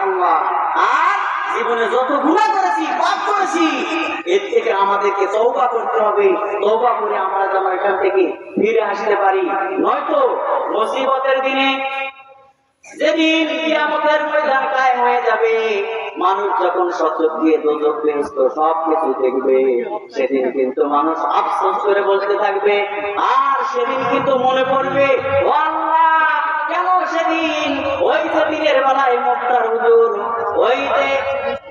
আল্লাহ। আর জীবনে যত গুনাহ করেছি, পাপ করেছি, এর থেকে আমাদেরকে তওবা করতে হবে। তওবা করে আমরা যেন এখান থেকে ফিরে আসতে পারি। নয়তো মুসিবতের দিনে, যেদিন কিয়ামতের ময়দান কায়েম হয়ে যাবে, মানুষ যখন সচক দিয়ে দোজখ বেহেশত সবকিছু দেখবে, সেদিন কিন্তু মানুষ আফসোস করে বলতে থাকবে। আর সেদিন কিন্তু মনে পড়বে, ও আল্লাহ, কেন সেদিন ওই যে দিনের বেলায় মুক্তার হুজুর, ওই যে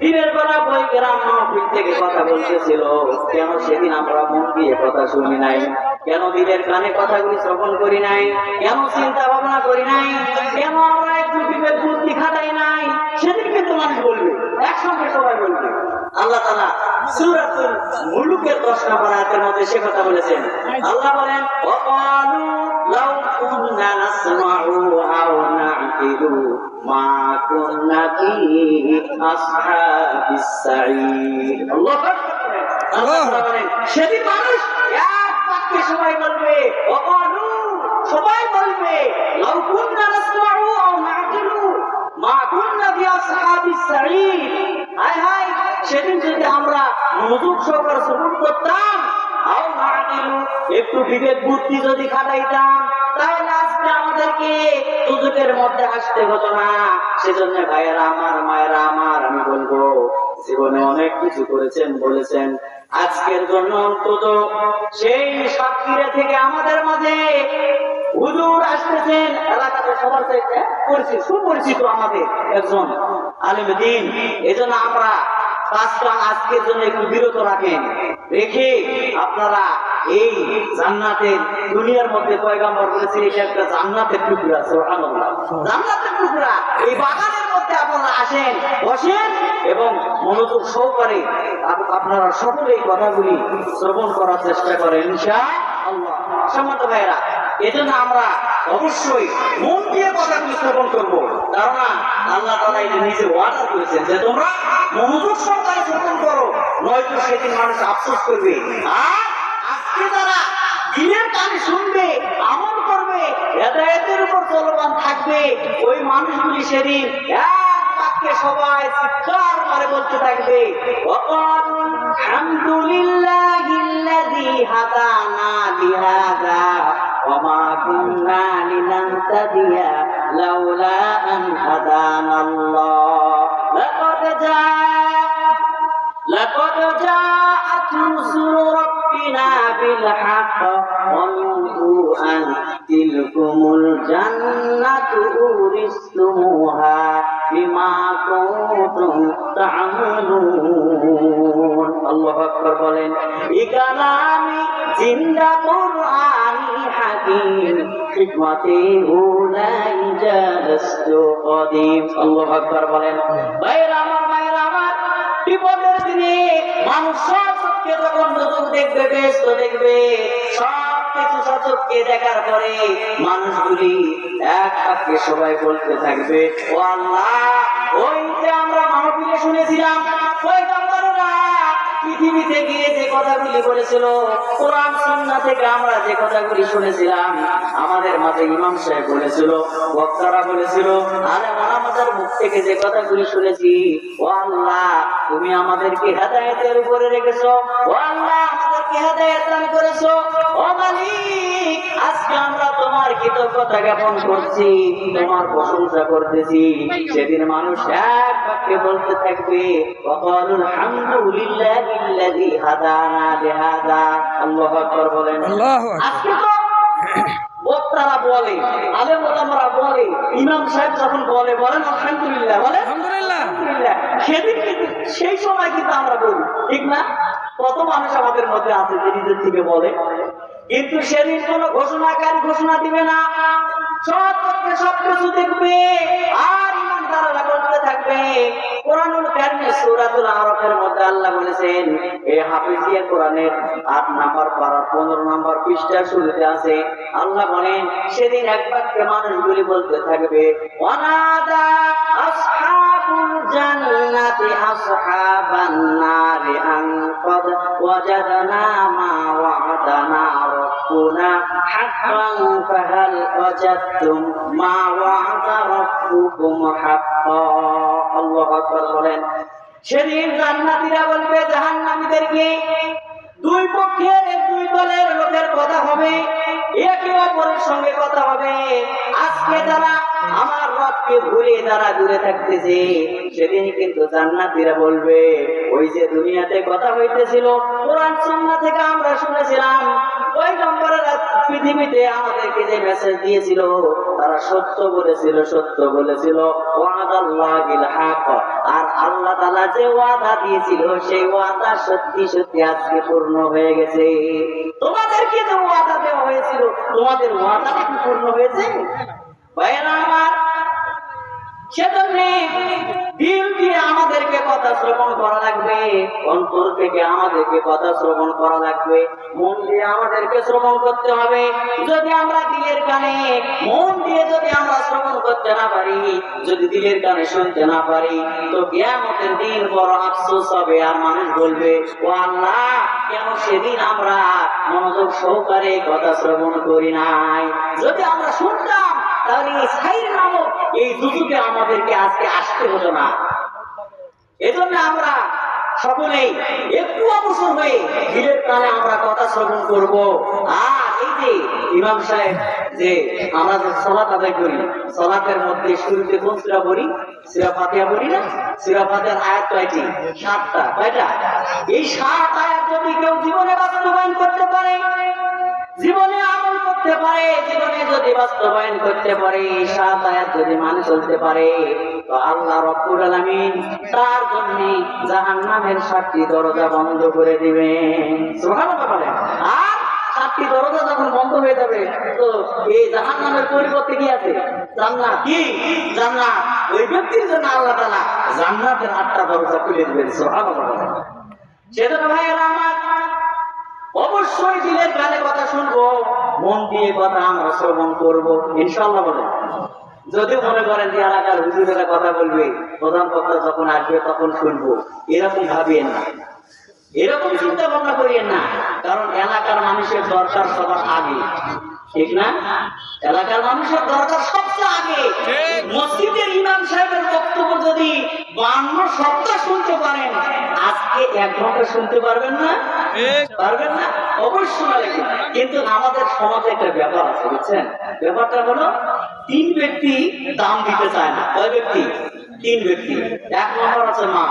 দিনের বেলা বই গ্রাম মাহফিল থেকে কথা বলতেছিল, কেন সেদিন আমরা মন দিয়ে কথা শুনি নাই? কেন দিনের কানে কথাগুলি শ্রবণ করি নাই? কেন চিন্তা ভাবনা করি নাই? কেন আমরা একটু বিবেক বুদ্ধি খাটাই নাই? সেদিন কিন্তু মানুষ বলবে, একসঙ্গে সবাই বলবে। আল্লাহ তাআলা সূরাতুল মুলুকের 10 নম্বর আয়াতের মধ্যে সে কথা বলেছেন। আল্লাহ বলেন, ওয়াকালু লাউ কুননা নাসমাউ আও না'কিলু মা কুননা ফি আসহাবিস সাঈদ। আল্লাহু আকবার। আল্লাহ বলেন, সেদিন মানুষ এক বাক্যে সবাই বলবে, ওয়াকালু, সবাই বলবে, লাউ কুননা নাসমাউ আও না'কিলু মা কুননা ফি আসহাবিস সাঈদ। হায় হায়, সেদিন যদি আমরা মনোযোগ সহকারে শ্রবণ করতাম, আও না'কিলু, একটু বিবেক বুদ্ধি যদি খাটাইতাম, তাহলে আজকে আমাদেরকে দুজকের মধ্যে আসতে হতো না। সেজন্য ভাইয়েরা আমার, মায়েরা আমার, আমি বলবো, জীবনে অনেক কিছু করেছেন, বলেছেন, আজকের জন্য অন্তত সেই সাতক্ষীরা থেকে আমাদের মাঝে হুজুর আসতেছেন, এলাকাতে সবার চাইতে পরিচিত, সুপরিচিত আমাদের একজন আলেম দ্বীন। এজন্য আমরা কাজটা আজকের জন্য একটু বিরত রাখেন, রেখে আপনারা এই জান্নাতের দুনিয়ার মধ্যে পয়গাম্বর বলেছেন, এটা একটা জান্নাতের টুকরা, সুবহানাল্লাহ, জান্নাতের টুকরা। এই বাগানের মধ্যে আপনারা আসেন, বসেন এবং মনোযোগ সহকারে আপনারা সকলে এই কথাগুলি শ্রবণ করার চেষ্টা করেন ইনশাআল্লাহ। সম্মানিত ভাইয়েরা, এজন্য আমরা অবশ্যই মন দিয়ে কথাগুলি শ্রবণ করবো, কারণ আল্লাহ তাআলা এটা নিজে ওয়াদা করেছেন যে তোমরা মনোযোগ সহকারে শ্রবণ করো, নয়তো সেদিন মানুষ আফসোস করবে। আর আজকে যারা দিনের কানে শুনবে, আমল করবে, হেদায়েতের উপর চলমান থাকবে, ওই মানুষগুলি সেদিন এক বাক্যে সবাই চিৎকার করে বলতে থাকবে, ওয়াকালুল হামদুলিল্লাহিল্লাযী হাদানা লিহাযা ওয়া মা কুন্না লিনাহতাদিয়া লাউলা আন হাদানাল্লাহ। লাকাদ জাআত রুসুলু রাব্বিনা বিল হাক্ক ওয়া নুদু আন তিলকুমুল জান্নাতু উরিসতুমুহা বিমা কুনতুম তা'মালুন। আল্লাহু আকবার বলেন, ইকালামি জিন্দা কুরআনি হাকিম হিকমতে উলাই জালাস্তু কদিম। আল্লাহু আকবার বলেন। ভাইরা আমার, মায়েরা আমার, বিপদের দিনে মানুষ সচক্ষে যখন নতুন দেখবে, ব্যস্ত দেখবে, সব কিছু সচক্ষে দেখার পরে মানুষগুলি এক বাক্যে সবাই বলতে থাকবে, ও আল্লাহ, ওই যে আমরা মাহফিলে শুনেছিলাম পয়গম্বররা পৃথিবীতে গিয়ে যে কথাগুলি বলেছিল, কোরআন সুন্নাহ থেকে আমরা যে কথাগুলি শুনেছিলাম, আমাদের মাঝে ইমাম সাহেব বলেছিল, বক্তারা বলেছিল, আলেম ওলামাদের মুখ থেকে যে কথাগুলি শুনেছি, ও আল্লাহ, তুমি আমাদেরকে হেদায়েতের উপরে রেখেছো, ও আল্লাহ, আমাদেরকে হেদায়েত দান করেছো, ও মালিক, আজকে আমরা তোমার কৃতজ্ঞতা জ্ঞাপন করছি, তোমার প্রশংসা করতেছি। সেদিন মানুষ এক বাক্যে বলতে থাকবে, ওয়াকালুল হামদুলিল্লাহিল্লাযী হাদানা লিহাযা। আল্লাহু আকবার বলেন। আজকে তো বক্তারা বলে, আলেম ওলামারা বলে, ইমাম সাহেব যখন বলে, বলেন আলহামদুলিল্লাহ, বলেন আলহামদুলিল্লাহ। সেদিন কিন্তু, সেই সময় কিন্তু আমরা বলি, ঠিক না? কত মানুষ আমাদের মধ্যে আছে যে নিজের থেকে বলে, কিন্তু সেদিন কোন ঘোষণাকারী ঘোষণা দিবে না, সবকিছু দেখবে আর ইমানদাররা বলতে থাকবে। কোরআনুল কারীমে সূরাতুল আরাফের মধ্যে আল্লাহ বলেছেন, এই হাফিজিয়া কোরআনের 8 নম্বর পারা 15 নম্বর পৃষ্ঠার শুরুতে আছে, আল্লাহ বলেন, সেদিন এক বাক্যে মানুষগুলি বলতে থাকবে, ওয়ানাদা আসহাবুল জান্নাতি আসহাবান নারি আন ক্বাদ ওয়াজাদনা মা ওয়া'দানা রাব্বুনা হাক্কান ফাহাল ওয়াজাদতুম মা ওয়া'দা রাব্বুকুম হাক্কান। আল্লাহু আকবার বলেন। সেদিন জান্নাতীরা বলবে জাহান্নামীদেরকে, দুই পক্ষের দুই দলের লোকের কথা হবে, একে অপরের সঙ্গে কথা হবে। আজকে যারা আমার রবকে ভুলে যারা দূরে থাকতেছে, সেদিন কিন্তু জান্নাতীরা বলবে, ওই যে দুনিয়াতে কথা হইতেছিল, কোরআন সুন্নাহ থেকে আমরা শুনেছিলাম, পয়গম্বরেরা পৃথিবীতে আমাদেরকে যে মেসেজ দিয়েছিল, তারা সত্য বলেছিল, সত্য বলেছিল। ওয়াদাল্লাহিল হক, আর আল্লাহ তাআলা যে ওয়াদা দিয়েছিল, সেই ওয়াদা সত্যি সত্যি আজকে পূর্ণ হয়ে গেছে। তোমাদেরকে যে ওয়াদা দেওয়া হয়েছিল, তোমাদের ওয়াদাটা কি পূর্ণ হয়েছে? ভাইরা আমার, সেজন্য দিল দিয়ে আমাদেরকে কথা শ্রবণ করা লাগবে, অন্তর থেকে আমাদেরকে কথা শ্রবণ করা লাগবে, মন দিয়ে আমাদেরকে শ্রবণ করতে হবে। যদি আমরা দিলের কানে মন দিয়ে যদি আমরা শ্রবণ করতে না পারি, যদি দিলের কানে শুনতে না পারি, তো কিয়ামতের দিন বড় আফসোস হবে। আর মানুষ বলবে, ও আল্লাহ, কেন সেদিন আমরা মনোযোগ সহকারে কথা শ্রবণ করি নাই? যদি আমরা শুনতাম, তাহলে এই সাইর নামক এই দুজকে আমাদেরকে আজকে আসতে হতো না। এজন্য আমরা সকলেই একটু অবসর হয়ে দিলের কানে আমরা কথা শ্রবণ করব। আর এই যে ইমাম সাহেব যে আমরা যে সালাত আদায় করি, সালাতের মধ্যে শুরুতে কোন সূরা পড়ি? সূরা ফাতিহা পড়ি না? সূরা ফাতিহার আয়াত কয়টি? 7টা। কয়টা? এই 7 আয়াত যদি কেউ জীবনে বাস্তবায়ন করতে পারে, জীবনে আমল করতে পারে, জীবনে যদি বাস্তবায়ন করতে পারে, 7 আয়াত যদি মানে চলতে পারে, তো আল্লাহ রাব্বুল আলামিন তার জন্য জাহান্নামের 7টি দরজা বন্ধ করে দিবেন। সুবহানাল্লাহ বলেন। আর 7টি দরজা যখন বন্ধ হয়ে যাবে, তো এই জাহান্নামের পরিবর্তে কি আছে? জান্নাত। কি? জান্নাত। ওই ব্যক্তির জন্য আল্লাহ তাআলা জান্নাতের 8টা দরজা খুলে দিবেন। সুবহানাল্লাহ বলেন। সেজন্য ভাইয়েরা আমার, অবশ্যই দিলের কানে কথা শুনবো, মন দিয়ে কথা আমরা শ্রবণ করবো, ইনশাআল্লাহ বলেন। যদি মনে করেন যে এলাকার হুজুরেরা কথা বলবে, প্রধান বক্তা যখন আসবে তখন শুনবো, এরকম ভাবিয়েন না, এরকম চিন্তা ভাবনা করিয়েন না। কারণ এলাকার মানুষের দরকার সবার আগে, ঠিক না? এলাকার মানুষের দরকার সবচেয়ে আগে। মসজিদের ইমাম সাহেবের বক্তব্য যদি 52 সপ্তাহ শুনতে পারেন, আজকে 1 ঘন্টা শুনতে পারবেন না? পারবেন না? অবশ্যই লাগবে। কিন্তু আমাদের সমাজে একটা ব্যাপার আছে, বুঝছেন? ব্যাপারটা হলো 3 ব্যক্তি দাম দিতে চায় না। কয় ব্যক্তি? 3 ব্যক্তি। 1 নম্বর আছে মা,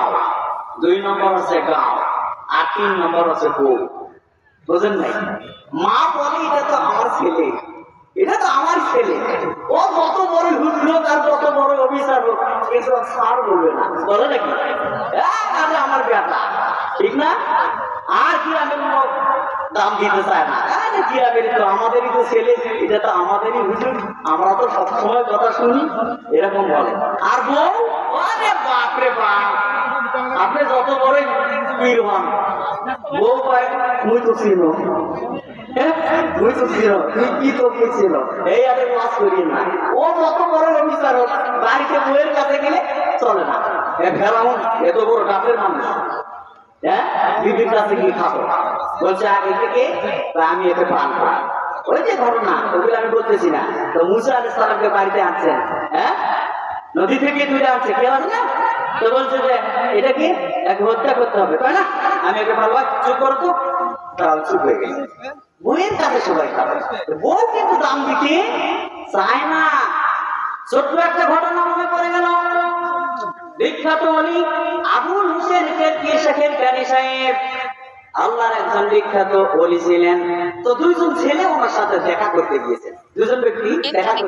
2 নম্বর আছে গাঁও, আর 3 নম্বর আছে বউ। বুঝেন নাই? মা বলে, এটা তো আমার ছেলে, এটা তো আমার ছেলে, ও কত বড় হুজুর হোক আর কত বড় অফিসার হোক, কিন্তু স্যার বলবে না, বলে নাকি? আমার বেটা, ঠিক না? আর গ্রামের লোক দাম দিতে চায় না, গ্রামের তো আমাদেরই তো ছেলে, এটা তো আমাদেরই হুজুর, আমরা তো সবসময় কথা শুনি, এরকম বলে। আর বউ, আরে বাপ রে বাপ, আপনি যত বড় পীর হন, বউ পায় তুই তো ছিল, তুই তো ছিল, তুই কি তো ছিল, এই আরে মাছ করি না। ও যত বড় অফিসার হোক, বাড়িতে বউয়ের কাছে গেলে চলে না। ফেরাউন এত বড় গাছের মানুষ, হ্যাঁ, বিবির কাছে গিয়ে খাবো, বলছে আগে থেকে আমি একে পান পাই। ওই যে ঘটনা, ওগুলো আমি বলতেছি না। তো মুসা আলাইহিস সালামকে বাড়িতে আনছেন, হ্যাঁ, নদী থেকে তুলে আনছে, কে আছে না? তো বলছে যে এটা কি এক হত্যা করতে হবে, তাই না? আমি একে ভালো, চুপ করতো, তাহলে চুপ হয়ে গেছে। বইয়ের কাছে সবাই খাবে, বউ কিন্তু দাম দিতে চায় না। ছোট্ট একটা ঘটনা মনে পড়ে গেল। বিখ্যাত অলি আবুল হোসেন শেখের কানি সাহেব, আল্লাহর একজন বিখ্যাত অলি ছিলেন। তো 2 জন ছেলে ওনার সাথে দেখা করতে গিয়েছেন, 2 জন ব্যক্তি দেখা করতে